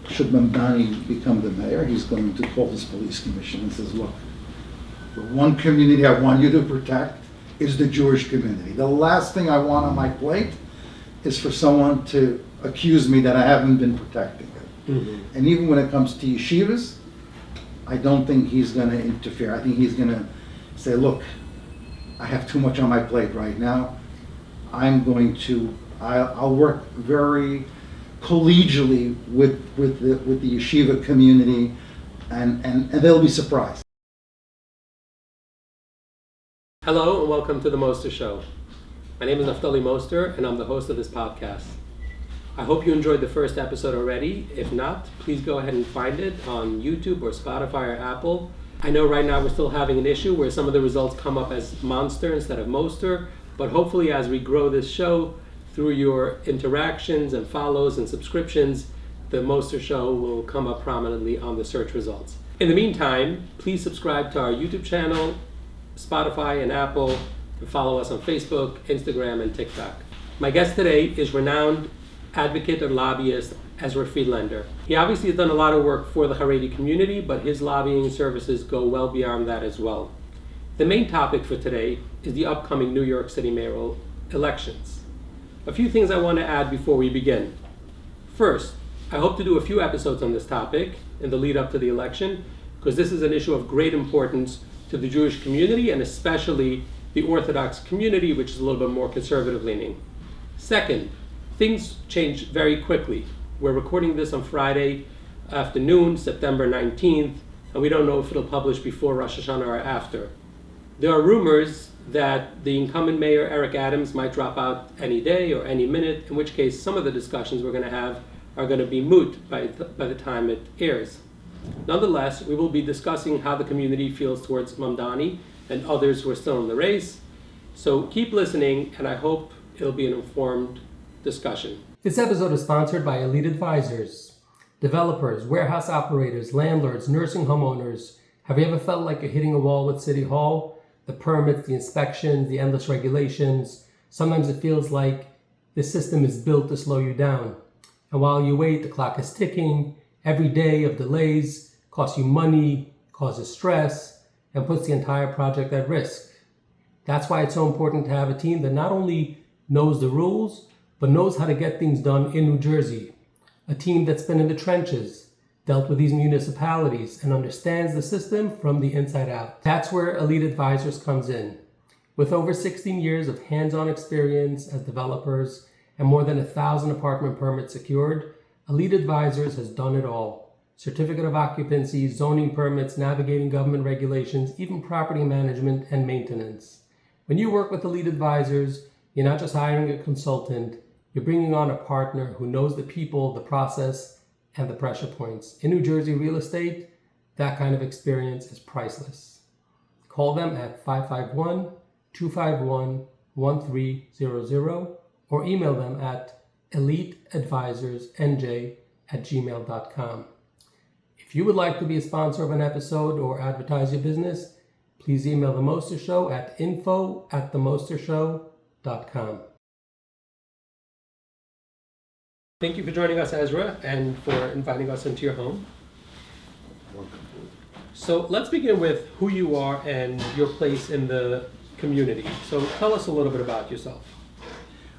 should Mamdani become the mayor, he's going to call his police commission and says, look, the one community I want you to protect is the Jewish community. The last thing I want on my plate is for someone to accuse me that I haven't been protecting it. Mm-hmm. And even when it comes to yeshivas, I don't think he's going to interfere. I think he's going to say, look, I have too much on my plate right now. I'll work very collegially with the yeshiva community, and they'll be surprised. Hello and welcome to the Moster Show. My name is Naftuli Moster and I'm the host of this podcast. I hope you enjoyed the first episode already. If not, please go ahead and find it on YouTube or Spotify or Apple. I know right now we're still having an issue where some of the results come up as Monster instead of Moster, but hopefully as we grow this show through your interactions and follows and subscriptions, the Moster Show will come up prominently on the search results. In the meantime, please subscribe to our YouTube channel, Spotify and Apple, and follow us on Facebook, Instagram, and TikTok. My guest today is renowned advocate and lobbyist Ezra Friedlander. He obviously has done a lot of work for the Haredi community, but his lobbying services go well beyond that as well. The main topic for today is the upcoming New York City mayoral elections. A few things I want to add before we begin. First, I hope to do a few episodes on this topic in the lead up to the election, because this is an issue of great importance to the Jewish community and especially the Orthodox community, which is a little bit more conservative leaning. Second, things change very quickly. We're recording this on Friday afternoon, September 19th, and we don't know if it'll publish before Rosh Hashanah or after. There are rumors that the incumbent mayor, Eric Adams, might drop out any day or any minute, in which case some of the discussions we're going to have are going to be moot by the time it airs. Nonetheless, we will be discussing how the community feels towards Mamdani and others who are still in the race. So keep listening, and I hope it'll be an informed discussion. This episode is sponsored by Elite Advisors. Developers, warehouse operators, landlords, nursing home owners. Have you ever felt like you're hitting a wall with City Hall? The permits, the inspections, the endless regulations. Sometimes it feels like the system is built to slow you down. And while you wait, the clock is ticking. Every day of delays costs you money, causes stress, and puts the entire project at risk. That's why it's so important to have a team that not only knows the rules, but knows how to get things done in New Jersey. A team that's been in the trenches, dealt with these municipalities, and understands the system from the inside out. That's where Elite Advisors comes in. With over 16 years of hands-on experience as developers and more than 1,000 apartment permits secured, Elite Advisors has done it all. Certificate of occupancy, zoning permits, navigating government regulations, even property management and maintenance. When you work with Elite Advisors, you're not just hiring a consultant, you're bringing on a partner who knows the people, the process, and the pressure points. In New Jersey real estate, that kind of experience is priceless. Call them at 551-251-1300 or email them at eliteadvisorsnj@gmail.com. If you would like to be a sponsor of an episode or advertise your business, please email The Moster Show at info@themostershow.com. Thank you for joining us, Ezra, and for inviting us into your home. Welcome. So let's begin with who you are and your place in the community. So tell us a little bit about yourself.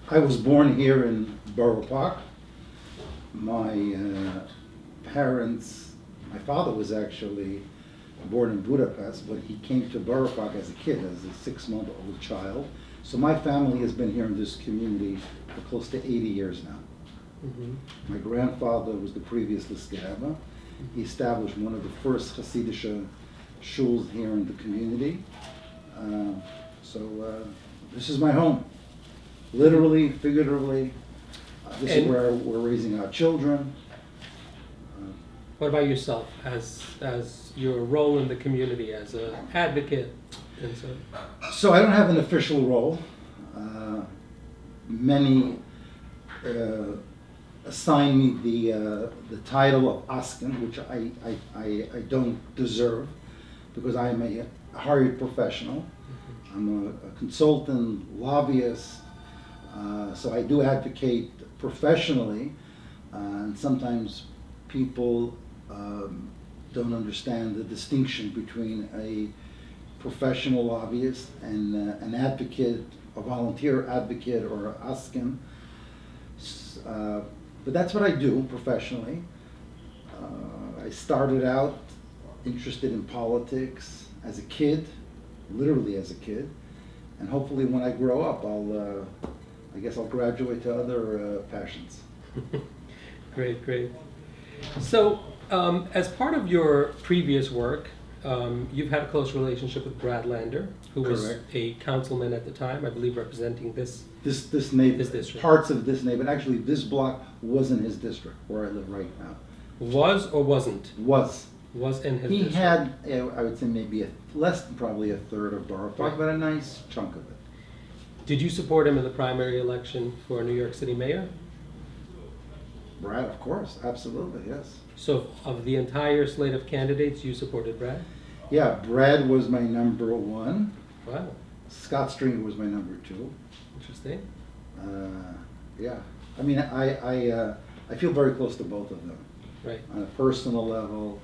I was born here in Borough Park. My my father was actually born in Budapest, but he came to Borough Park as a kid, as a 6-month-old child. So my family has been here in this community for close to 80 years now. Mm-hmm. My grandfather was the previous Sskan. He established one of the first Hasidic shuls here in the community. This is my home. Literally, figuratively, this is where we're raising our children. What about yourself, as your role in the community, as an advocate? And so I don't have an official role. Many assign me the title of Sskan, which I don't deserve, because I am a hired professional. Mm-hmm. I'm a consultant, lobbyist. So I do advocate professionally, and sometimes people don't understand the distinction between a professional lobbyist and an advocate, a volunteer advocate, or a Sskan. But that's what I do professionally. I started out interested in politics as a kid, literally as a kid, and hopefully when I grow up, I guess I'll graduate to other passions. Great, great. So, as part of your previous work, you've had a close relationship with Brad Lander, who was Correct. a councilman at the time, I believe, representing this neighborhood, This district. parts of this neighborhood. Actually, this block wasn't his district where I live right now. Was or wasn't? Was. Was in his He district. had, I would say, maybe less than probably a third of Borough Park, Right. but a nice chunk of it. Did you support him in the primary election for New York City mayor? Brad, of course, absolutely, yes. So, of the entire slate of candidates, you supported Brad? Yeah, Brad was my number one. Wow, Scott Stringer was my number two. interesting. Yeah, I mean, I feel very close to both of them Right. on a personal level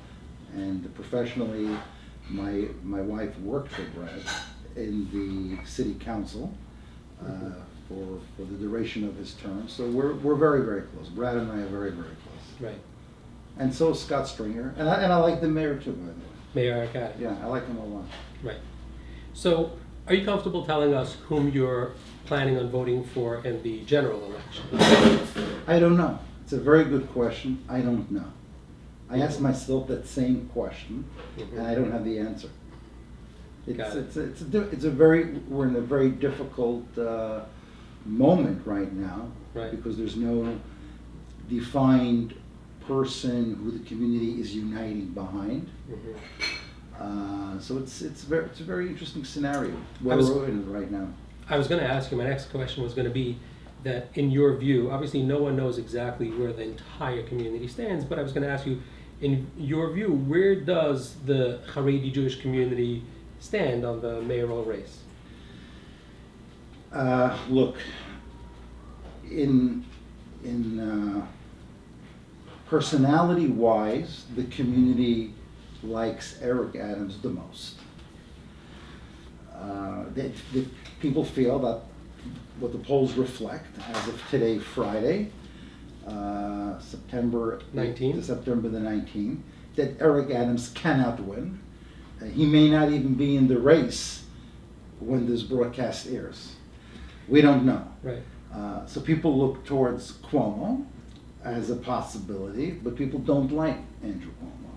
and professionally. My wife worked for Brad in the city council for the duration of his term, so we're very, very close. Brad and I are very, very close. Right. And so is Scott Stringer, and I like the mayor too, by the way. Mayor Arcadi. Yeah, I like him a lot. Right. So, are you comfortable telling us whom you're planning on voting for in the general election? I don't know. It's a very good question. I don't know. I asked myself that same question, and I don't have the answer. Got it. We're in a very difficult moment right now, Right. because there's no defined person who the community is uniting behind. So it's a very interesting scenario where we're in right now. I was going to ask you, my next question was going to be that in your view, obviously no one knows exactly where the entire community stands, but I was going to ask you, in your view, where does the Haredi Jewish community stand on the mayoral race? Look, in personality-wise, the community likes Eric Adams the most. The people feel that what the polls reflect, as of today, Friday, September 19th. September the 19th, that Eric Adams cannot win. He may not even be in the race when this broadcast airs. We don't know. Right. So people look towards Cuomo as a possibility, but people don't like Andrew Cuomo.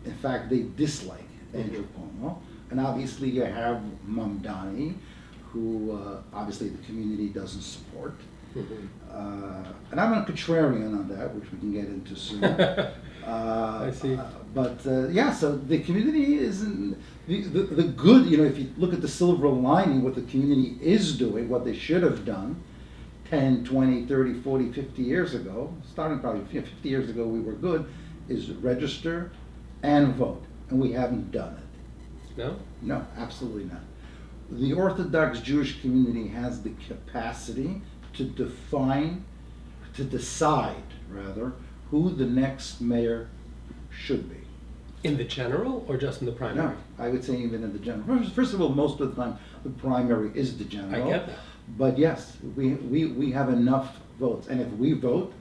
In fact, they dislike Andrew Cuomo. And obviously you have Mamdani, who obviously the community doesn't support. And I'm a contrarian on that, which we can get into soon. I see. Yeah, so the community isn't, the good, if you look at the silver lining, what the community is doing, what they should have done 10, 20, 30, 40, 50 years ago, starting probably 50 years ago we were good, is register and vote. And we haven't done it. No? No, absolutely not. The Orthodox Jewish community has the capacity to decide, who the next mayor should be. In the general or just in the primary? No, I would say even in the general. First of all, most of the time, the primary is the general. I get that. But yes, we have enough votes. And if we vote,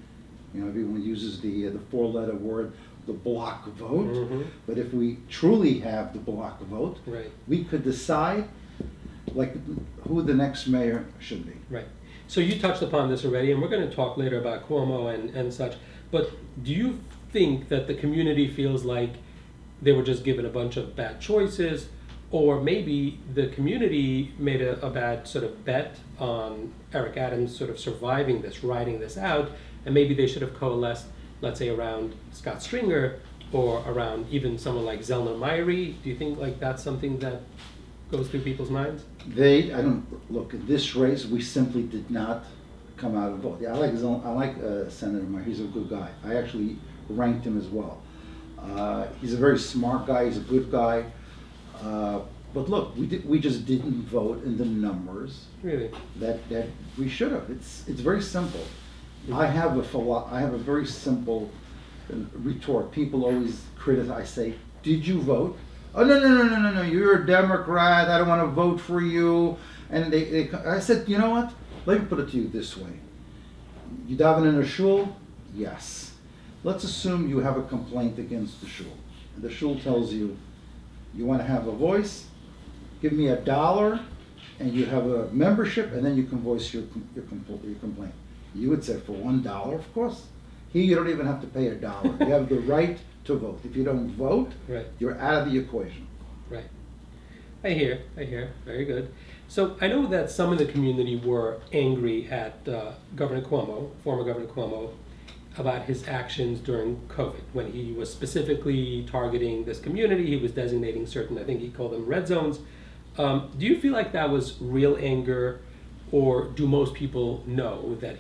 everyone uses the four-letter word, the block vote. But if we truly have the block vote, Right. we could decide who the next mayor should be. Right. So you touched upon this already, and we're going to talk later about Cuomo and such. But do you think that the community feels like they were just given a bunch of bad choices, or maybe the community made a bad sort of bet on Eric Adams sort of surviving this, riding this out, and maybe they should have coalesced, let's say, around Scott Stringer or around even someone like Zelna Myrie? Do you think that's something that goes through people's minds? Look, in this race, we simply did not come out and vote. Yeah, I like Senator Myrie. He's a good guy. I actually ranked him as well. He's a very smart guy. He's a good guy. But look, we just didn't vote in the numbers Really? that we should have. It's very simple. I have a very simple retort. People always criticize. I say, did you vote? Oh, no, you're a Democrat. I don't want to vote for you. And I said, you know what? Let me put it to you this way. You daven in a shul? Yes. Let's assume you have a complaint against the shul. And the shul tells you, you want to have a voice? Give me $1 and you have a membership, and then you can voice your complaint. You would say, for $1, of course. Here you don't even have to pay $1. You have the right to vote. If you don't vote, right, you're out of the equation. Right. I hear. Very good. So I know that some in the community were angry at Governor Cuomo, former Governor Cuomo, about his actions during COVID, when he was specifically targeting this community. He was designating certain, I think he called them red zones. Do you feel like that was real anger, or do most people know that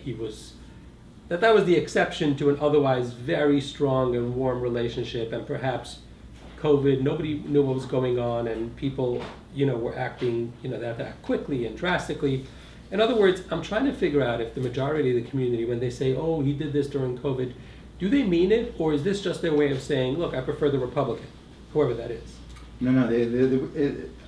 that was the exception to an otherwise very strong and warm relationship, and perhaps COVID, nobody knew what was going on, and people, were acting, they had to act quickly and drastically. In other words, I'm trying to figure out if the majority of the community, when they say, oh, he did this during COVID, do they mean it, or is this just their way of saying, look, I prefer the Republican, whoever that is? No,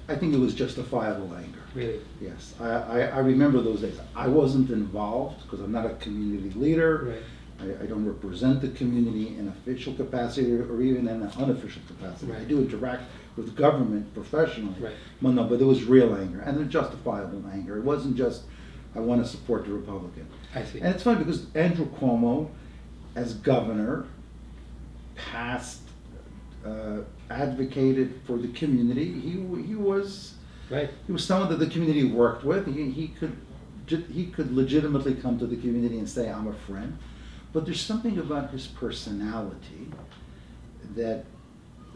I think it was justifiable anger. Really? Yes, I remember those days. I wasn't involved because I'm not a community leader. Right. I don't represent the community in official capacity or even in an unofficial capacity. Right. I do interact with government professionally. Right. Well, no, but there was real anger, and a justifiable anger. It wasn't just, I want to support the Republican. I see. And it's funny because Andrew Cuomo, as governor, advocated for the community. He was Right. He was someone that the community worked with. He could legitimately come to the community and say, I'm a friend. But there's something about his personality that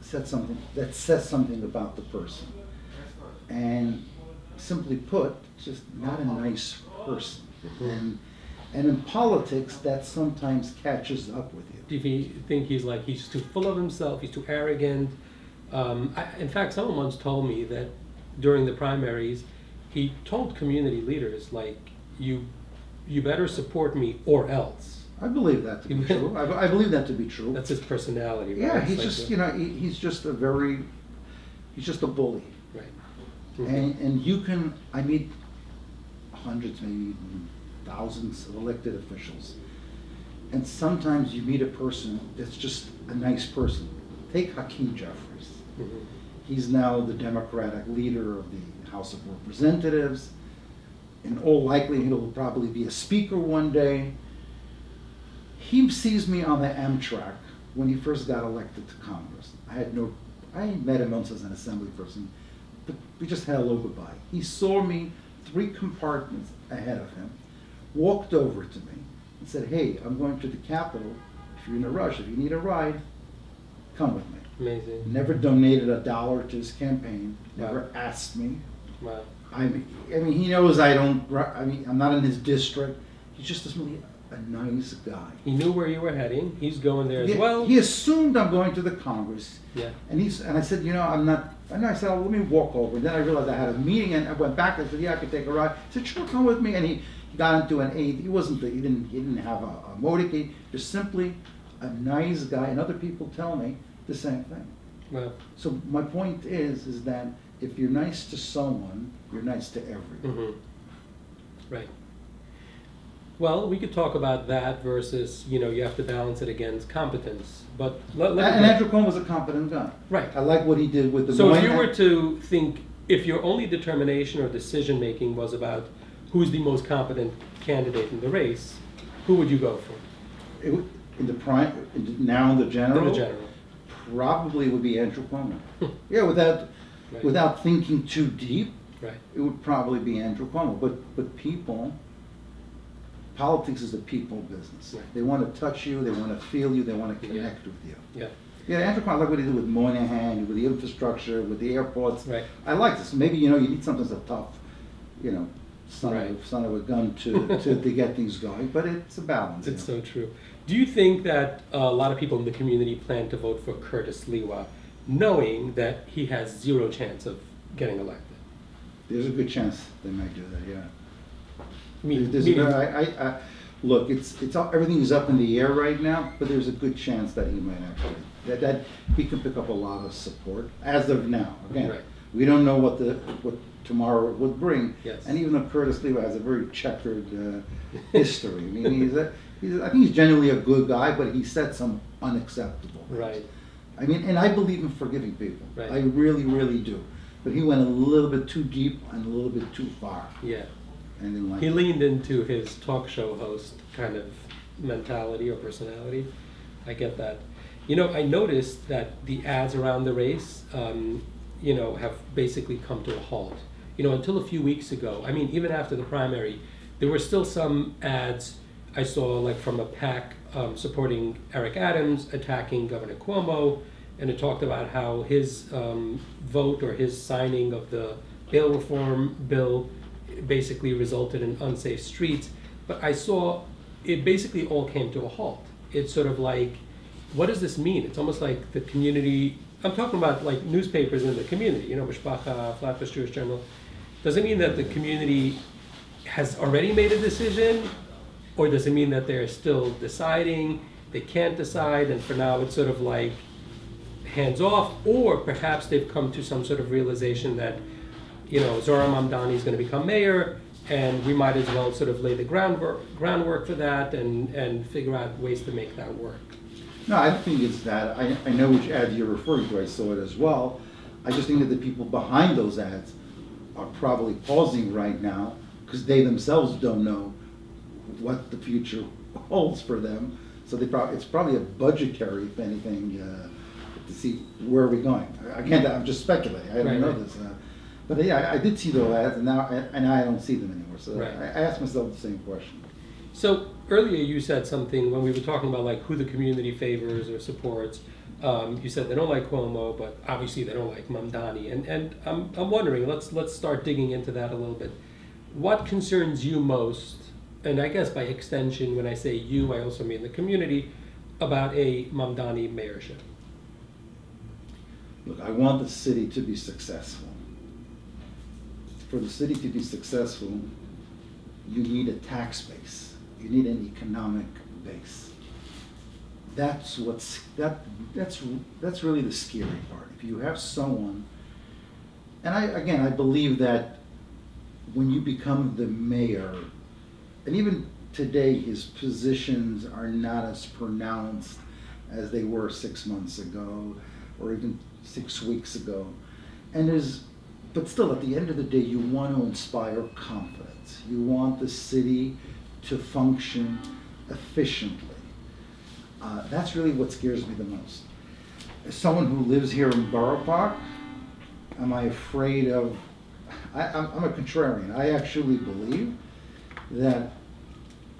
says something about the person. And simply put, just not a nice person. And in politics, that sometimes catches up with you. Do you think he's too full of himself, he's too arrogant? In fact, someone once told me that during the primaries, he told community leaders, you better support me or else. I believe that to be true. I believe that to be true. That's his personality, right? Yeah, he's just, he's just a bully. Right. And I meet hundreds, maybe even thousands of elected officials. And sometimes you meet a person that's just a nice person. Take Hakeem Jeffries. Mm-hmm. He's now the Democratic leader of the House of Representatives. In all likelihood, he'll probably be a speaker one day. He sees me on the Amtrak when he first got elected to Congress. I met him once as an assembly person, but we just had a low goodbye. He saw me 3 compartments ahead of him, walked over to me, and said, hey, I'm going to the Capitol. If you're in a rush, if you need a ride, come with me. Amazing. Never donated $1 to his campaign, never Wow. asked me. Wow. I mean, he knows I'm not in his district. He's just really a nice guy. He knew where you were heading. He's going there as Yeah, well. He assumed I'm going to the Congress. Yeah. And I said, I'm not. And I said, let me walk over. And then I realized I had a meeting, and I went back. I said, yeah, I could take a ride. He said, sure, come with me. And he got into an aide. He didn't have a motorcade. Just simply a nice guy. And other people tell me the same thing. Wow. So my point is that if you're nice to someone, you're nice to everyone. Mm-hmm. Right. Well, we could talk about that versus, you have to balance it against competence. But And Andrew Cuomo was a competent guy. Right. I like what he did with the. So if you were to think, if your only determination or decision making was about who's the most competent candidate in the race, who would you go for? In the general. In the general. Probably would be Andrew Cuomo. Yeah, Right. without thinking too deep, Right. it would probably be Andrew Cuomo. But politics is a people business. Right. They want to touch you, they want to feel you, they want to connect with you. Yeah. Yeah, Andrew Cuomo, I like what he did with Moynihan, with the infrastructure, with the airports. Right. I like this. Maybe you need something that's a tough, Right. son of a gun to get things going. But it's a balance. It's so true. Do you think that a lot of people in the community plan to vote for Curtis Silwa, knowing that he has 0 chance of getting elected? There's a good chance they might do that. Yeah. Meaning- look, everything is up in the air right now, but there's a good chance that he might actually, that he can pick up a lot of support as of now. Again, Right. we don't know what tomorrow would bring. Yes. And even though Curtis Lewa has a very checkered history, I mean, I think he's generally a good guy, but he said some unacceptable things. Right. I mean, and I believe in forgiving people. Right. I really, really do. But he went a little bit too deep and a little bit too far. Yeah. And didn't like He it. leaned into his talk show host kind of mentality or personality. I get that. I noticed that the ads around the race, have basically come to a halt. Until a few weeks ago, I mean, even after the primary, there were still some ads I saw, like from a PAC supporting Eric Adams, attacking Governor Cuomo, and it talked about how his vote or his signing of the bail reform bill basically resulted in unsafe streets. But I saw it basically all came to a halt. It's sort of like, what does this mean? It's almost like the community, I'm talking about like newspapers in the community, Mishpacha, Flatbush Jewish Journal. Does it mean that the community has already made a decision? Or does it mean that they're still deciding, they can't decide, and for now it's sort of like hands off? Or perhaps they've come to some sort of realization that, Zohar Mamdani is going to become mayor, and we might as well sort of lay the groundwork for that and figure out ways to make that work. No, I don't think it's that. I know which ad you're referring to. I saw it as well. I just think that the people behind those ads are probably pausing right now because they themselves don't know what the future holds for them. So it's probably a budgetary, if anything, to see where are we going. Again, I'm just speculating. I don't know this. But yeah, I did see those ads, and now I don't see them anymore. So Right. I asked myself the same question. So earlier you said something when we were talking about like who the community favors or supports. You said they don't like Cuomo, but obviously they don't like Mamdani. And I'm wondering, let's start digging into that a little bit. What concerns you most, and I guess by extension, when I say you, I also mean the community, about a Mamdani mayorship? Look, I want the city to be successful. For the city to be successful, you need a tax base. You need an economic base. That's really the scary part. If you have someone, and I believe that when you become the mayor, and even today his positions are not as pronounced as they were 6 months ago, or even 6 weeks ago. But still, at the end of the day, you want to inspire confidence. You want the city to function efficiently. That's really what scares me the most. As someone who lives here in Borough Park, am I afraid of, I'm a contrarian. I actually believe that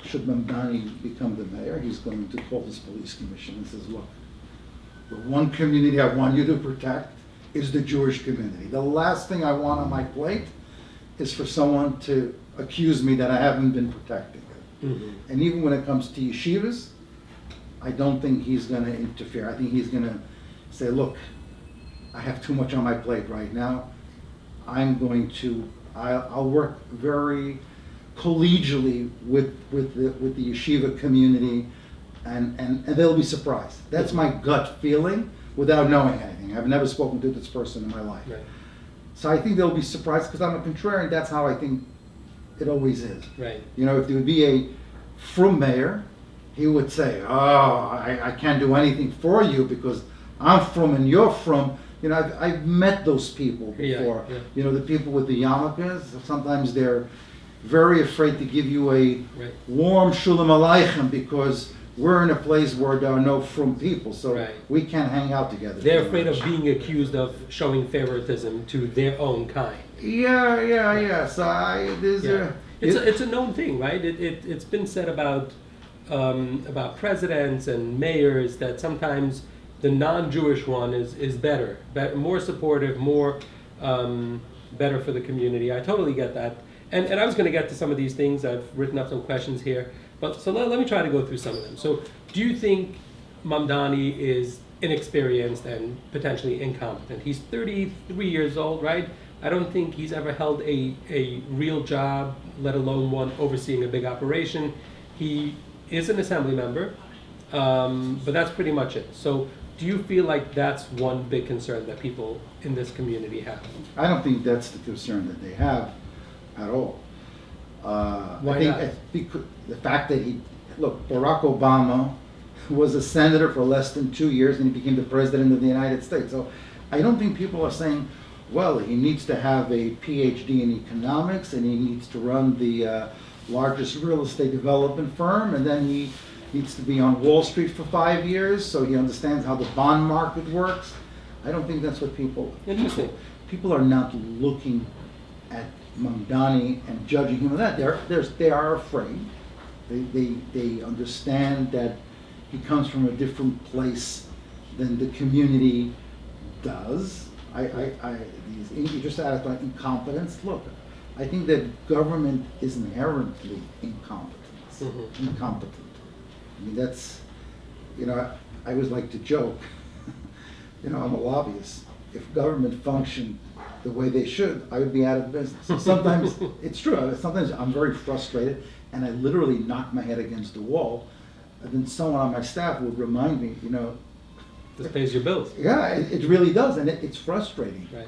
should Mamdani become the mayor, he's going to call his police commission and says, look, the one community I want you to protect is the Jewish community. The last thing I want on my plate is for someone to accuse me that I haven't been protecting it. Mm-hmm. And even when it comes to yeshivas, I don't think he's going to interfere. I think he's going to say, look, I have too much on my plate right now. I'll work very collegially with the yeshiva community, and they'll be surprised. That's my gut feeling without knowing anything. I've never spoken to this person in my life. Right. So I think they'll be surprised because I'm a contrarian. That's how I think it always is. Right. If there would be a frum mayor, he would say, I can't do anything for you because I'm frum and you're frum. I've met those people before. Yeah. The people with the yarmulkes, sometimes they're very afraid to give you a warm shalom aleichem because we're in a place where there are no frum people, so we can't hang out together. They're afraid of being accused of showing favoritism to their own kind. Yeah. So it's a known thing, right? It's been said about presidents and mayors that sometimes the non-Jewish one is better, more supportive, more better for the community. I totally get that. And I was going to get to some of these things. I've written up some questions here. But so let me try to go through some of them. So do you think Mamdani is inexperienced and potentially incompetent? He's 33 years old, right? I don't think he's ever held a real job, let alone one overseeing a big operation. He is an assembly member, but that's pretty much it. So do you feel like that's one big concern that people in this community have? I don't think that's the concern that they have at all. Why I think not? because the fact that look, Barack Obama was a senator for less than 2 years and he became the president of the United States. So I don't think people are saying, well, he needs to have a PhD in economics and he needs to run the largest real estate development firm, and then he needs to be on Wall Street for 5 years so he understands how the bond market works. I don't think that's what Interesting. people are not looking at Mamdani and judging him on that. They are afraid. They understand that he comes from a different place than the community does. You just asked on incompetence. Look, I think that government is inherently incompetent. Incompetent. I mean, that's, I always like to joke, I'm a lobbyist. If government functioned the way they should, I would be out of business. So sometimes, it's true, sometimes I'm very frustrated and I literally knock my head against the wall. And then someone on my staff would remind me, This pays your bills. yeah, it really does, and it's frustrating. Right.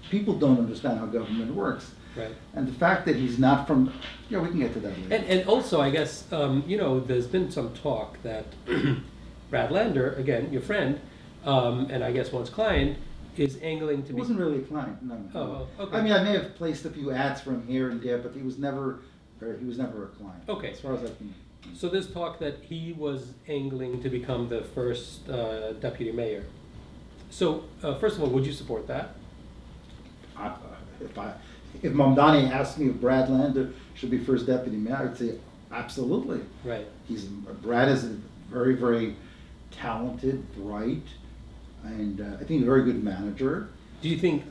People don't understand how government works. Right. And the fact that he's not from, we can get to that later. And also, I guess, there's been some talk that Brad Lander, again, your friend, and I guess once client, is angling to He be... wasn't really a client, no. Oh, okay. I mean, I may have placed a few ads for him here and there, but he was never a client. Okay. As far as I can. So there's talk that he was angling to become the first deputy mayor. So, first of all, would you support that? If Mamdani asked me if Brad Lander should be first deputy mayor, I would say absolutely. Right. Brad is a very, very talented, bright, and I think a very good manager. Do you think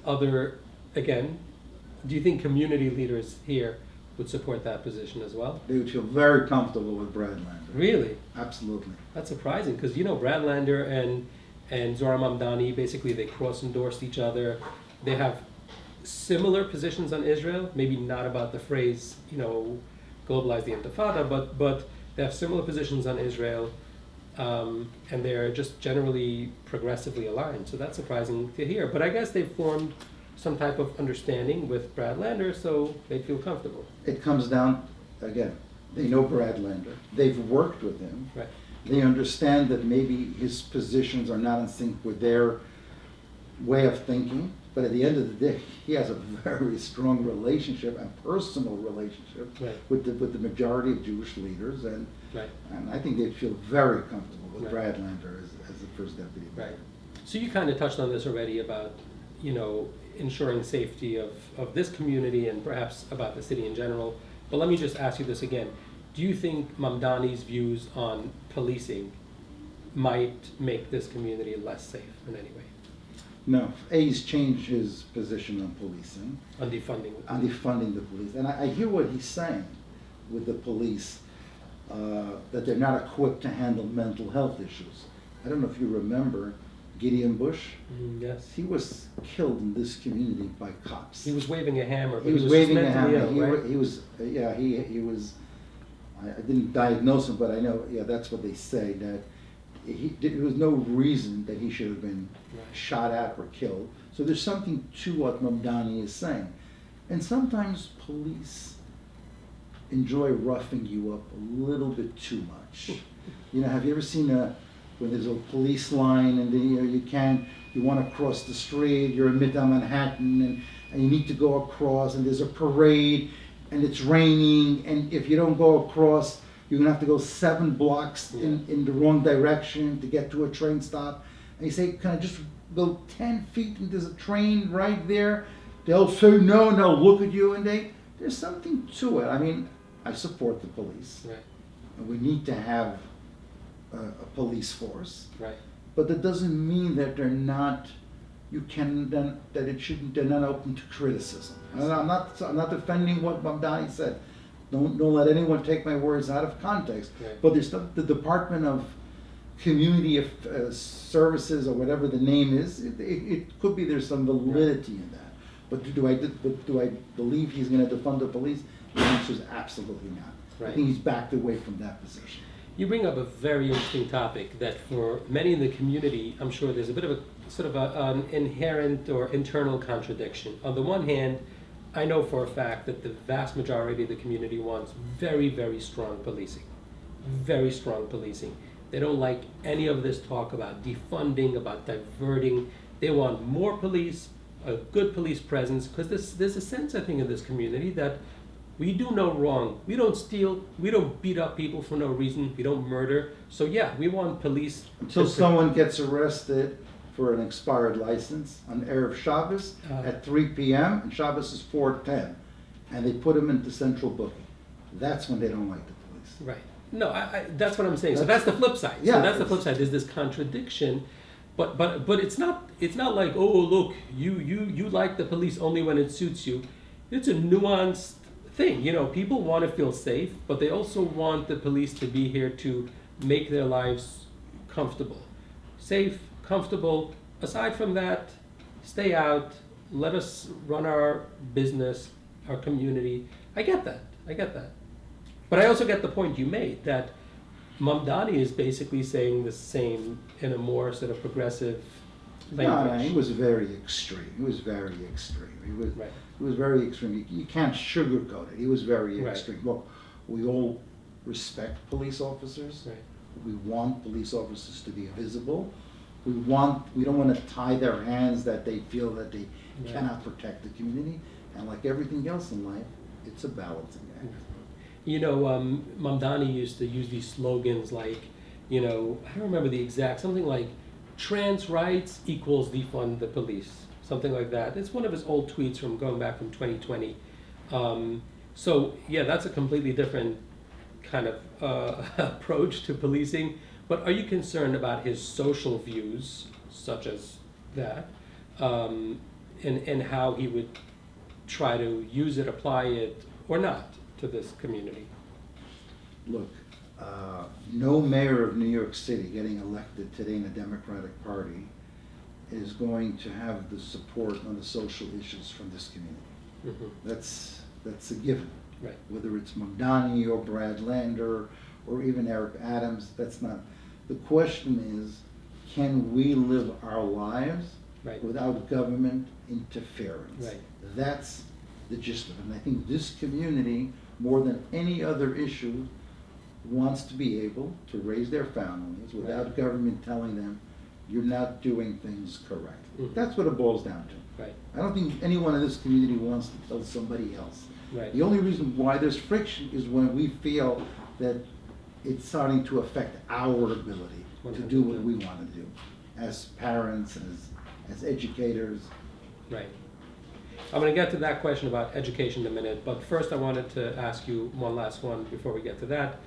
community leaders here would support that position as well? They would feel very comfortable with Brad Lander. Really? Absolutely. That's surprising, because Brad Lander and Zora Mamdani, basically they cross-endorsed each other. They have similar positions on Israel, maybe not about the phrase, globalize the Intifada, but they have similar positions on Israel, and they're just generally progressively aligned. So that's surprising to hear. But I guess they've formed some type of understanding with Brad Lander, so they feel comfortable. It comes down, again, they know Brad Lander. They've worked with him. Right. They understand that maybe his positions are not in sync with their way of thinking, but at the end of the day, he has a very strong relationship and personal relationship Right. with the majority of Jewish leaders, and Right. and I think they'd feel very comfortable with Right. Brad Lander as the first deputy mayor. Right. So you kind of touched on this already about, ensuring safety of this community and perhaps about the city in general. But let me just ask you this again. Do you think Mamdani's views on policing might make this community less safe in any way? No, he's changed his position on policing, On defunding? on defunding the police. And I hear what he's saying with the police, that they're not equipped to handle mental health issues. I don't know if you remember Gideon Bush. Yes. He was killed in this community by cops. He was waving a hammer. But He was waving a just mentally hammer. ill, right? He was, I didn't diagnose him, but I know, that's what they say, that there was no reason that he should have been Right. shot at or killed. So there's something to what Mamdani is saying. And sometimes police enjoy roughing you up a little bit too much. Have you ever seen when there's a police line and then, you want to cross the street, you're in Midtown Manhattan and you need to go across and there's a parade and it's raining, and if you don't go across, you're going to have to go 7 blocks in the wrong direction to get to a train stop. And you say, can I just go 10 feet and there's a train right there? They'll say no, and they'll look at you, and there's something to it. I mean, I support the police. Right. And we need to have a police force. Right. But that doesn't mean that they're not, they're not open to criticism. And I'm not defending what Mamdani said. Don't let anyone take my words out of context. Right. But there's the Department of Community Services, or whatever the name is. It could be there's some validity in that. But do I believe he's going to defund the police? The answer is absolutely not. I Right. think he's backed away from that position. You bring up a very interesting topic that for many in the community, I'm sure there's a bit of a sort of an inherent or internal contradiction. On the one hand, I know for a fact that the vast majority of the community wants very, very strong policing. Very strong policing. They don't like any of this talk about defunding, about diverting. They want more police, a good police presence, because there's a sense, I think, in this community that we do no wrong. We don't steal. We don't beat up people for no reason. We don't murder. So yeah, we want police. Until someone gets arrested for an expired license on Erev Shabbos at 3 p.m. and Shabbos is 4:10, and they put them into central booking. That's when they don't like the police. Right. No, that's what I'm saying. So that's the flip side. Yeah, So that's the flip side. There's this contradiction, but it's not like, oh look, you like the police only when it suits you. It's a nuanced thing. You know, people want to feel safe, but they also want the police to be here to make their lives comfortable. Safe, comfortable. Aside from that, stay out, let us run our business, our community. I get that. But I also get the point you made that Mamdani is basically saying the same in a more sort of progressive language. No, he was very extreme. He was Right. very extreme. You can't sugarcoat it. He was very Right. extreme. Look, we all respect police officers. Right. We want police officers to be visible. We don't want to tie their hands that they feel that they Right. cannot protect the community. And like everything else in life, it's a balancing act. You know, Mamdani used to use these slogans like, you know, I don't remember the exact, something like trans rights equals defund the police, something like that. It's one of his old tweets from going back from 2020. So yeah, that's a completely different kind of approach to policing. But are you concerned about his social views, such as that, and how he would try to use it, apply it, or not to this community? Look, no mayor of New York City getting elected today in the Democratic Party is going to have the support on the social issues from this community. Mm-hmm. That's a given. Right. Whether it's Mamdani or Brad Lander or even Eric Adams, that's not. The question is, can we live our lives Right. without government interference? Right. That's the gist of it. And I think this community, more than any other issue, wants to be able to raise their families without Right. government telling them, you're not doing things correct. Mhm. That's what it boils down to. Right. I don't think anyone in this community wants to tell somebody else. Right. The only reason why there's friction is when we feel that it's starting to affect our ability to do what we want to do as parents, as educators. Right. I'm going to get to that question about education in a minute, but first I wanted to ask you one last one before we get to that.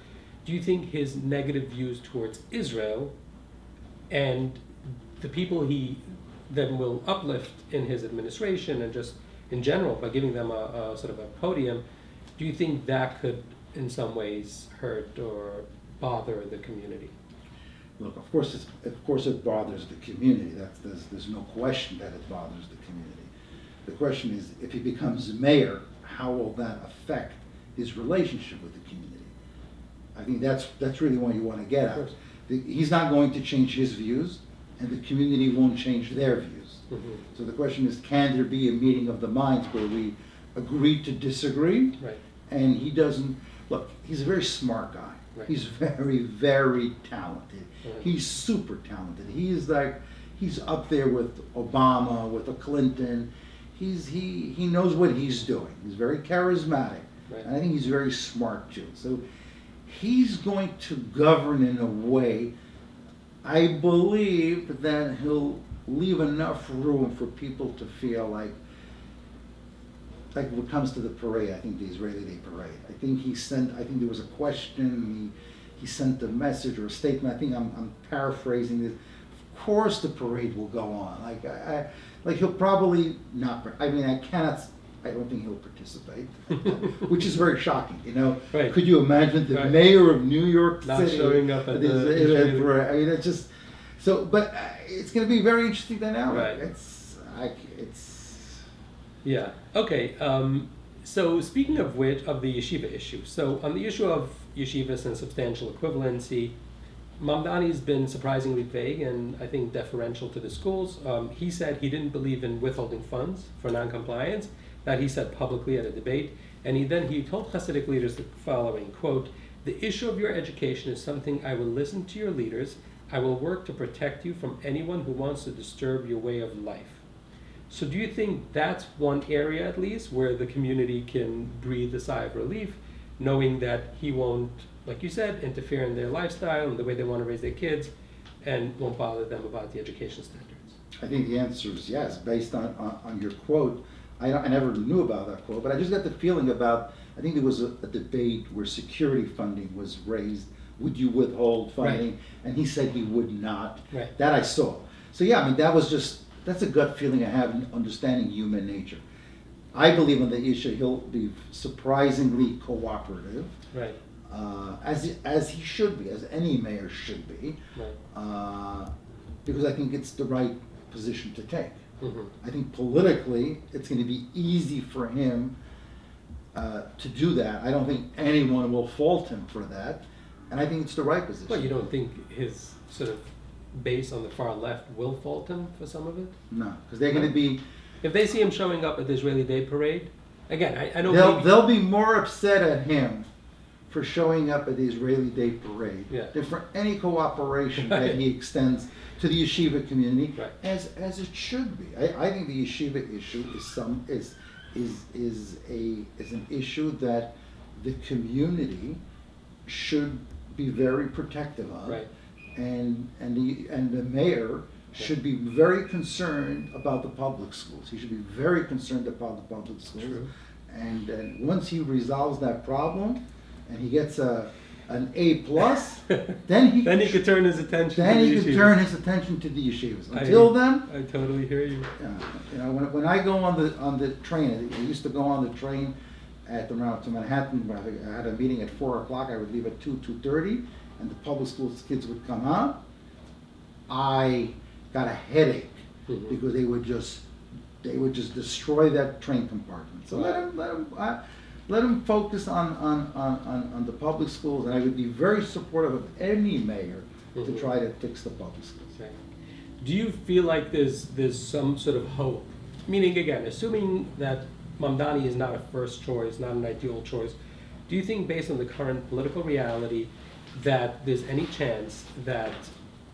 Do you think his negative views towards Israel and the people he then will uplift in his administration and just in general by giving them a sort of a podium, do you think that could in some ways hurt or bother the community? Look, of course it bothers the community. There's no question that it bothers the community. The question is, if he becomes mayor, how will that affect his relationship with the community? I think that's really what you want to get at. He's not going to change his views, and the community won't change their views. Mm-hmm. So the question is, can there be a meeting of the minds where we agree to disagree? Right. And he doesn't, look, he's a very smart guy. Right. He's very, very talented. Right. He's super talented. He's up there with Obama, with a Clinton. He knows what he's doing. He's very charismatic. Right. And I think he's very smart too. So he's going to govern in a way, I believe, that he'll leave enough room for people to feel like what comes to the parade, I think the Israeli Day parade. I think there was a question, he sent a message or a statement, I think I'm paraphrasing this. Of course the parade will go on. He'll probably not, I don't think he'll participate, which is very shocking, you know? Right. Could you imagine the Right. mayor of New York Not City showing up at the parade? I mean, it's just, so, but it's going to be very interesting dynamic. Right. It's Yeah. Okay. So speaking of which, of the yeshiva issue, so on the issue of yeshivas and substantial equivalency, Mamdani's been surprisingly vague and I think deferential to the schools. He said he didn't believe in withholding funds for non-compliance. That he said publicly at a debate. And he told Hasidic leaders the following, quote, "The issue of your education is something I will listen to your leaders. I will work to protect you from anyone who wants to disturb your way of life." So do you think that's one area at least where the community can breathe a sigh of relief, knowing that he won't, like you said, interfere in their lifestyle and the way they want to raise their kids and won't bother them about the education standards? I think the answer is yes, based on your quote. I never knew about that quote, but I just got the feeling about, I think there was a debate where security funding was raised. Would you withhold funding? Right. And he said he would not. Right. That I saw. So yeah, I mean, that's a gut feeling I have in understanding human nature. I believe on the issue he'll be surprisingly cooperative. Right. As he should be, as any mayor should be. Right. Because I think it's the right position to take. Mm-hmm. I think politically, it's going to be easy for him to do that. I don't think anyone will fault him for that, and I think it's the right position. Well, you don't think his sort of base on the far left will fault him for some of it? No, because they're going to be. If they see him showing up at the Israeli Day Parade, again, I know They'll be more upset at him for showing up at the Israeli Day Parade than for any cooperation that he extends to the yeshiva community, as it should be. I think the yeshiva issue is an issue that the community should be very protective of, and the mayor should be very concerned about the public schools. He should be very concerned about the public schools, and once he resolves that problem, and he gets an A+, then he could turn his attention. Turn his attention to the yeshivas. Until then, I totally hear you. You know, when I go on the train, I used to go on the train to Manhattan. I had a meeting at 4:00. I would leave at 2:30, and the public schools kids would come out. I got a headache because they would just destroy that train compartment. So let him focus on the public schools, and I would be very supportive of any mayor to try to fix the public schools. Right. Do you feel like there's some sort of hope? Meaning, again, assuming that Mamdani is not a first choice, not an ideal choice, do you think, based on the current political reality, that there's any chance that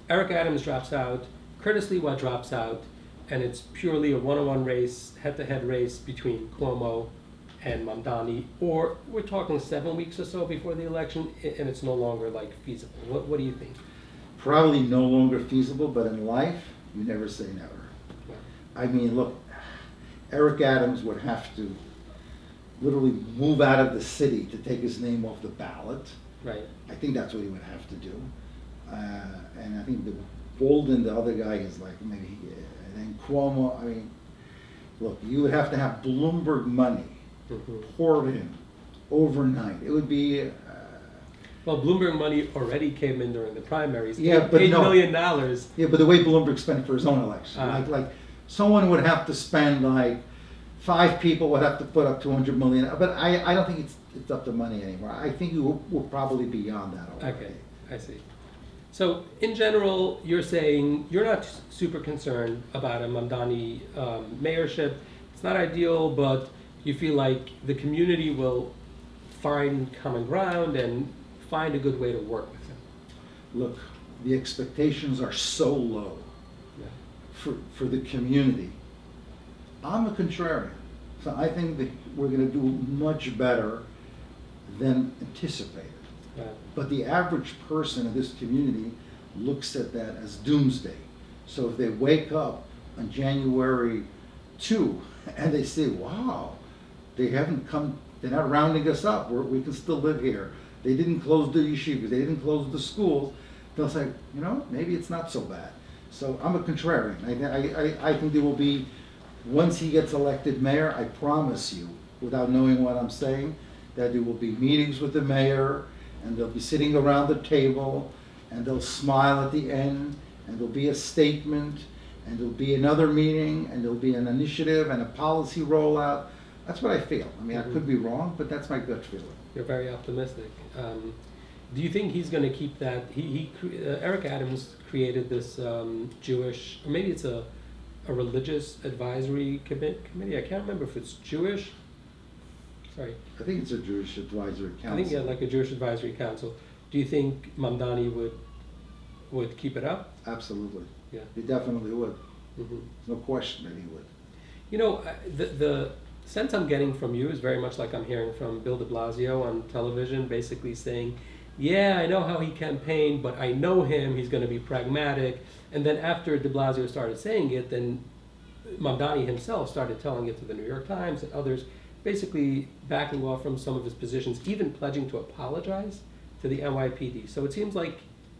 Eric Adams drops out, Curtis Silwa drops out, and it's purely a one-on-one race, head-to-head race between Cuomo and Mamdani, or we're talking 7 weeks or so before the election, and it's no longer feasible? What do you think? Probably no longer feasible, but in life, you never say never. Yeah. I mean, look, Eric Adams would have to literally move out of the city to take his name off the ballot. Right. I think that's what he would have to do. And I think the Bolden, the other guy, is maybe, and then Cuomo, I mean, look, you would have to have Bloomberg money poured in overnight. It would be... Well, Bloomberg money already came in during the primaries. Yeah, but $8 no. million. Yeah, but the way Bloomberg spent it for his own election, like someone would have to spend 5 people would have to put up 200 million. But I don't think it's up to money anymore. I think we'll probably be beyond that already. Okay, I see. So in general, you're saying you're not super concerned about a Mamdani mayorship. It's not ideal, but you feel like the community will find common ground and find a good way to work with him. Look, the expectations are so low for the community. I'm a contrarian, so I think that we're going to do much better than anticipated. Yeah. But the average person in this community looks at that as doomsday. So if they wake up on January 2 and they say, wow, they haven't come, they're not rounding us up, we can still live here. They didn't close the yeshivas, they didn't close the schools. They'll say, maybe it's not so bad. So I'm a contrarian. I think there will be, once he gets elected mayor, I promise you, without knowing what I'm saying, that there will be meetings with the mayor, and they'll be sitting around the table, and they'll smile at the end, and there'll be a statement, and there'll be another meeting, and there'll be an initiative and a policy rollout. That's what I feel. I mean, I could be wrong, but that's my gut feeling. You're very optimistic. Do you think he's going to keep that? Eric Adams created this Jewish, or maybe it's a religious advisory committee. I can't remember if it's Jewish. Sorry. I think it's a Jewish advisory council. I think, yeah, like a Jewish advisory council. Do you think Mamdani would keep it up? Absolutely. Yeah. He definitely would. Mm-hmm. No question that he would. You know, the sense I'm getting from you is very much like I'm hearing from Bill de Blasio on television, basically saying, yeah, I know how he campaigned, but I know him, he's going to be pragmatic. And then after de Blasio started saying it, then Mamdani himself started telling it to the New York Times and others, basically backing off from some of his positions, even pledging to apologize to the NYPD. So it seems like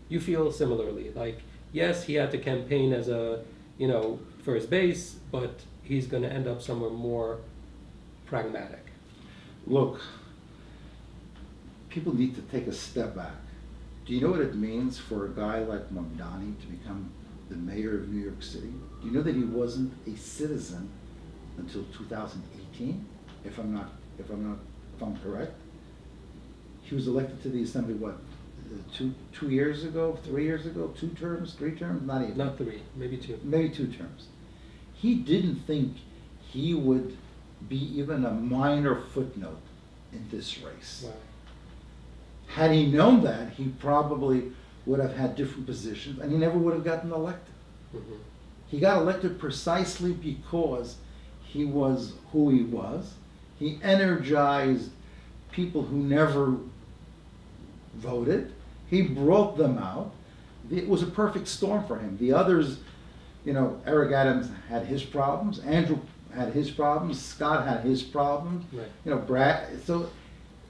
you feel similarly. Like, yes, he had to campaign as for his base, but he's going to end up somewhere more pragmatic. Look, people need to take a step back. Do you know what it means for a guy like Mamdani to become the mayor of New York City? Do you know that he wasn't a citizen until 2018? If I'm correct, he was elected to the assembly. What, 2 years ago, 3 years ago, 2 terms, 3 terms, not even. Not 3, maybe 2. Maybe 2 terms. He didn't think he would be even a minor footnote in this race. Wow. Had he known that, he probably would have had different positions, and he never would have gotten elected. Mm-hmm. He got elected precisely because he was who he was. He energized people who never voted. He brought them out. It was a perfect storm for him. The others, Eric Adams had his problems. Andrew had his problems. Scott had his problems. Right. Brad. So,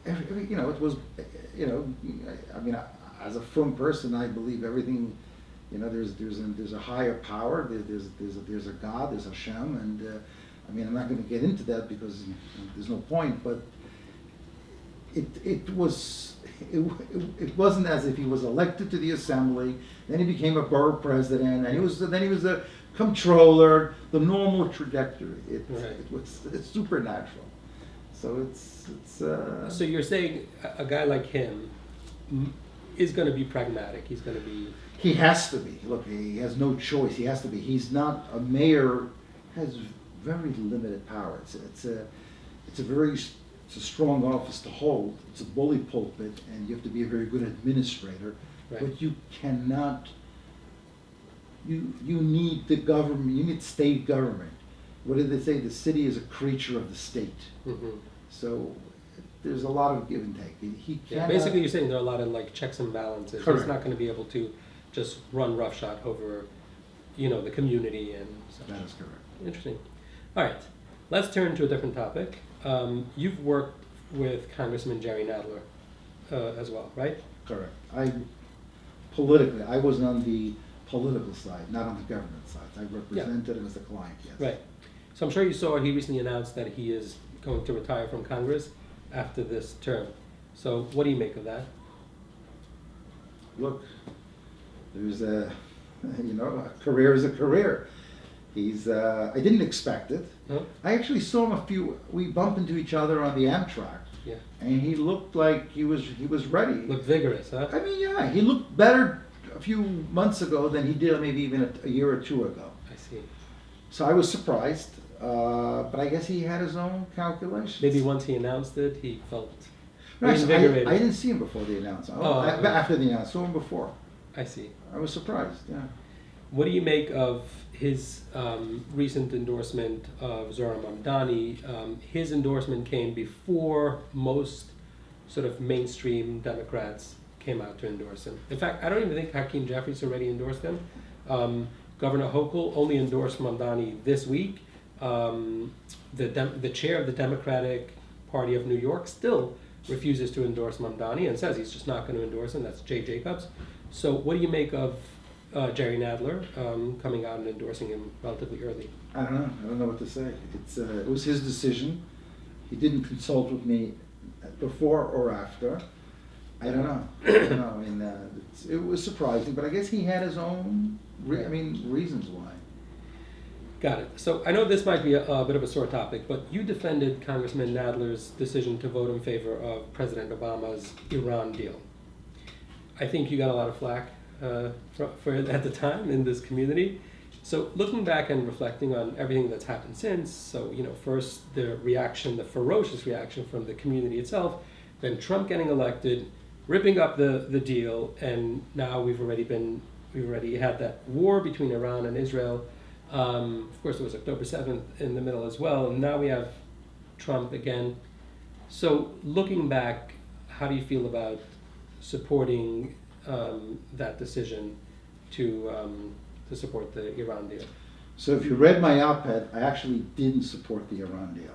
it was, I mean, as a frum person, I believe everything. There's a higher power. There's a God. There's Hashem, and I'm not going to get into that because there's no point. But it wasn't as if he was elected to the assembly, then he became a borough president, and then he was a comptroller. The normal trajectory. It's supernatural. So it's. So you're saying a guy like him is going to be pragmatic. He's going to be. He has to be. Look, he has no choice. He has to be. He's not a mayor. Has very limited power. It's a strong office to hold. It's a bully pulpit, and you have to be a very good administrator. Right. But you cannot. You need the government. You need state government. What did they say? The city is a creature of the state. Mm-hmm. So there's a lot of give and take. He cannot. Basically, you're saying there are a lot of checks and balances. Correct. He's not going to be able to just run roughshod over, the community and such. That is correct. Interesting. All right, let's turn to a different topic. You've worked with Congressman Jerry Nadler as well, right? Correct. I was on the political side, not on the government side. I represented him as a client, yes. Right. So I'm sure you saw he recently announced that he is going to retire from Congress after this term. So what do you make of that? Look, there's a career is a career. I didn't expect it. Huh? I actually saw him we bumped into each other on the Amtrak. Yeah. And he looked like he was ready. Looked vigorous, huh? I mean, yeah, he looked better a few months ago than he did maybe even a year or 2 ago. I see. So I was surprised, but I guess he had his own calculations. Maybe once he announced it, he felt Actually, I didn't see him before the announcement. Okay. After the announcement, I saw him before. I see. I was surprised, yeah. What do you make of his recent endorsement of Zohar Mamdani? His endorsement came before most sort of mainstream Democrats came out to endorse him. In fact, I don't even think Hakeem Jeffries already endorsed him. Governor Hochul only endorsed Mamdani this week. The chair of the Democratic Party of New York still refuses to endorse Mamdani and says he's just not going to endorse him. That's Jay Jacobs. So what do you make of Jerry Nadler coming out and endorsing him relatively early? I don't know what to say. It was his decision. He didn't consult with me before or after. I don't know. I mean, it was surprising, but I guess he had his own reasons why. Got it. So I know this might be a bit of a sore topic, but you defended Congressman Nadler's decision to vote in favor of President Obama's Iran deal. I think you got a lot of flack for it at the time in this community. So looking back and reflecting on everything that's happened since, so first the reaction, the ferocious reaction from the community itself, then Trump getting elected, ripping up the deal, and now we've already had that war between Iran and Israel. Of course, it was October 7th in the middle as well, and now we have Trump again. So looking back, how do you feel about supporting that decision to support the Iran deal? So if you read my op-ed, I actually didn't support the Iran deal.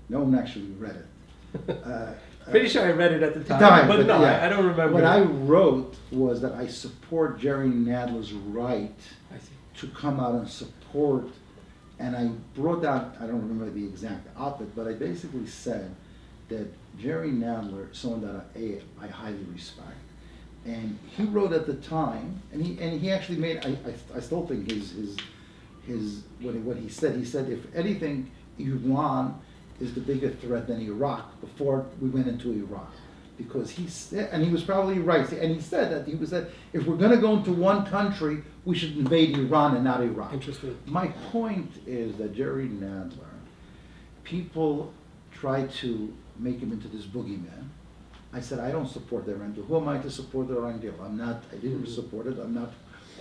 No one actually read it. Pretty sure I read it at the time, but no, yeah. I don't remember. What I wrote was that I support Jerry Nadler's right to come out and support, and I brought down, I don't remember the exact op-ed, but I basically said that Jerry Nadler is someone that I highly respect. And he wrote at the time, and he actually made, I still think what he said if anything, Iran is the bigger threat than Iraq before we went into Iraq. Because he said, and he was probably right, and he said that if we're going to go into one country, we should invade Iran and not Iraq. Interesting. My point is that Jerry Nadler, people try to make him into this boogeyman. I said, I don't support the Iran deal. Who am I to support the Iran deal? I didn't support it. I'm not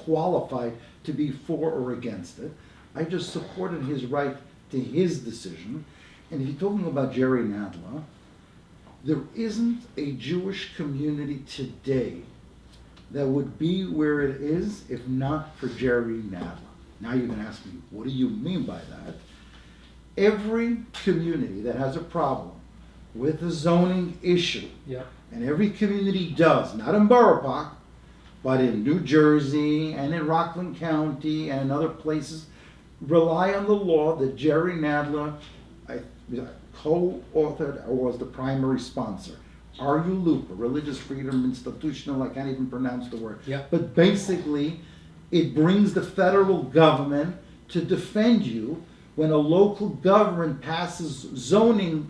qualified to be for or against it. I just supported his right to his decision. And if you're talking about Jerry Nadler, there isn't a Jewish community today that would be where it is if not for Jerry Nadler. Now you're going to ask me, what do you mean by that? Every community that has a problem with a zoning issue, and every community does, not in Borough Park, but in New Jersey and in Rockland County and in other places, rely on the law that Jerry Nadler co-authored or was the primary sponsor. RU-LUPA, Religious Freedom Institutional, I can't even pronounce the word. But basically, it brings the federal government to defend you when a local government passes zoning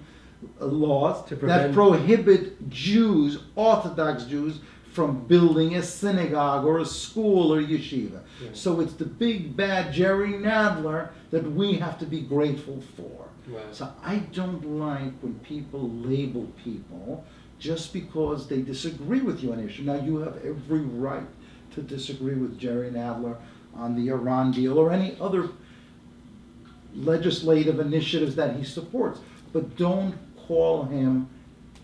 laws that prohibit Jews, Orthodox Jews, from building a synagogue or a school or yeshiva. So it's the big bad Jerry Nadler that we have to be grateful for. So I don't like when people label people just because they disagree with you on an issue. Now you have every right to disagree with Jerry Nadler on the Iran deal or any other legislative initiatives that he supports, but don't call him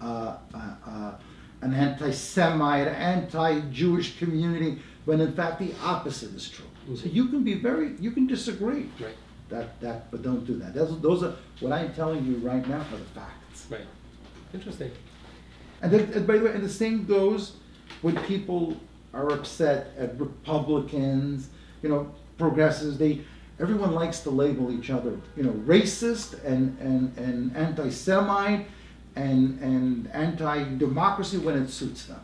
an anti-Semite, anti-Jewish community, when in fact the opposite is true. So you can disagree. But don't do that. Those are what I'm telling you right now are the facts. Right. Interesting. And by the way, and the same goes when people are upset at Republicans, progressives. Everyone likes to label each other, racist and anti-Semite and anti-democracy when it suits them.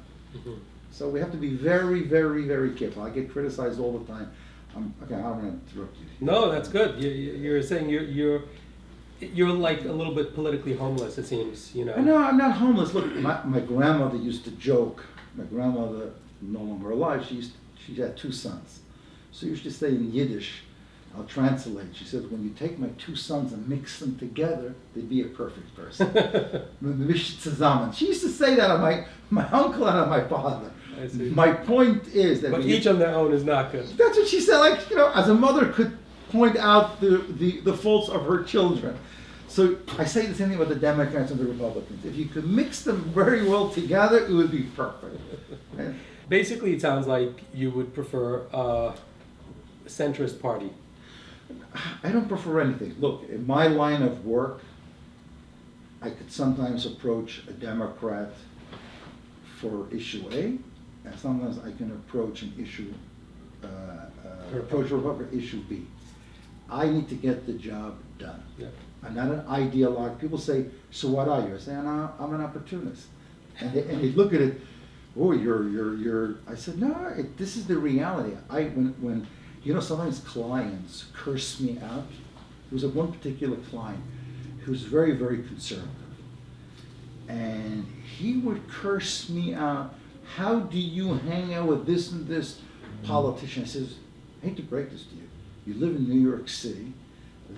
So we have to be very, very, very careful. I get criticized all the time. Okay, I don't want to interrupt you. No, that's good. You're saying you're like a little bit politically homeless, it seems. No, I'm not homeless. Look, my grandmother used to joke. My grandmother, no longer alive, she had 2 sons. So she used to say in Yiddish, I'll translate. She said, when you take my 2 sons and mix them together, they'd be a perfect person. She used to say that on my uncle and on my father. I see. My point is that... But each on their own is not good. That's what she said. As a mother could point out the faults of her children. So I say the same thing about the Democrats and the Republicans. If you could mix them very well together, it would be perfect. Basically, it sounds like you would prefer a centrist party. I don't prefer anything. Look, in my line of work, I could sometimes approach a Democrat for issue A, and sometimes I can approach an issue, approach a Republican for issue B. I need to get the job done. I'm not an ideologue. People say, so what are you? I say, I'm an opportunist. And they look at it, oh, you're. I said, no, this is the reality. When You know, sometimes clients curse me out. There was one particular client who was very, very conservative. And he would curse me out. How do you hang out with this and this politician? I says, I hate to break this to you. You live in New York City.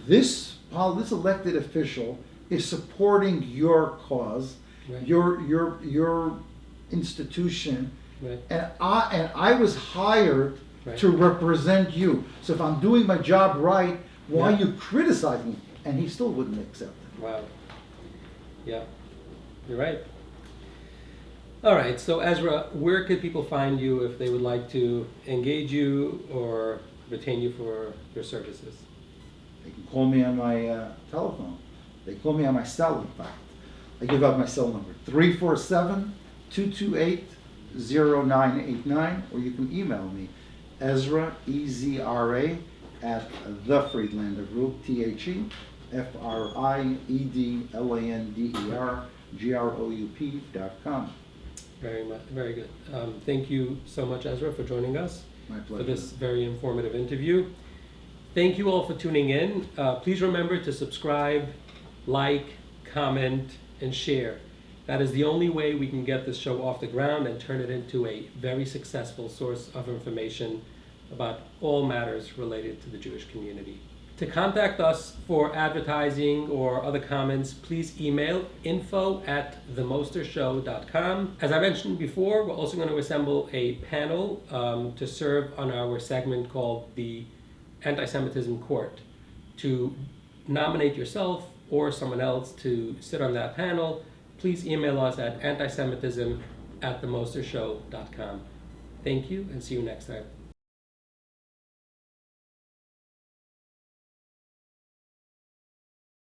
This elected official is supporting your cause, Right. your institution, Right. and I was hired Right. to represent you. So if I'm doing my job right, why Yeah. are you criticizing me? And he still wouldn't accept it. Wow. Yeah, you're right. All right, so Ezra, where could people find you if they would like to engage you or retain you for your services? They can call me on my telephone. They call me on my cell, in fact. I give out my cell number, 347-228-0989, or you can email me, Ezra, E-Z-R-A, at the Friedlander Group, TheFriedlanderGroup.com. Very good. Thank you so much, Ezra, for joining us My for pleasure. this very informative interview. Thank you all for tuning in. Please remember to subscribe, like, comment, and share. That is the only way we can get this show off the ground and turn it into a very successful source of information about all matters related to the Jewish community. To contact us for advertising or other comments, please email info@themostershow.com. As I mentioned before, we're also going to assemble a panel to serve on our segment called the Anti-Semitism Court. To nominate yourself or someone else to sit on that panel, please email us at antisemitism@themostershow.com. Thank you, and see you next time.